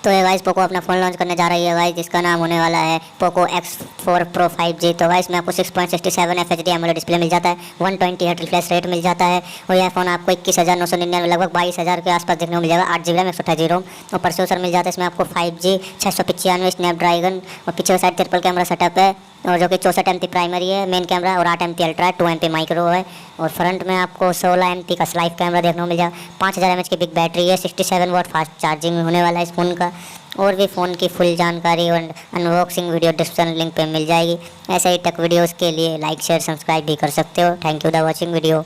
तो ये guys Poco अपना फ़ोन लॉन्च करने जा रही है गाइस, जिसका नाम होने वाला है पोको X4 Pro 5G। तो गाइस में आपको 6.67 FHD AMOLED डिस्प्ले मिल जाता है, 120 हर्ट्ज रिफ्रेश रेट मिल जाता है और यह फ़ोन आपको 21,999 लगभग 22,000 के आसपास देखने को मिल जाएगा। 8 GB रैम 128 GB रोम और प्रोसेसर मिल जाता है इसमें आपको 5G 695 स्नैपड्रैगन और पीछे साइड ट्रिपल कैमरा सेटअप है और जो कि 64 MP प्राइमरी है मेन कैमरा और 8 MP अल्ट्रा है, 2 MP माइक्रो है और फ्रंट में आपको 16 MP का स्लाइव कैमरा देखने को मिल जाएगा। 5000 mAh की बिग बैटरी है, 67 वाट फास्ट चार्जिंग होने वाला है इस फ़ोन का। और भी फ़ोन की फुल जानकारी और अनबॉक्सिंग वीडियो डिस्क्रिप्शन लिंक पे मिल जाएगी। ऐसे ही टेक वीडियोज़ के लिए लाइक शेयर सब्सक्राइब भी कर सकते हो। Thank you the watching video.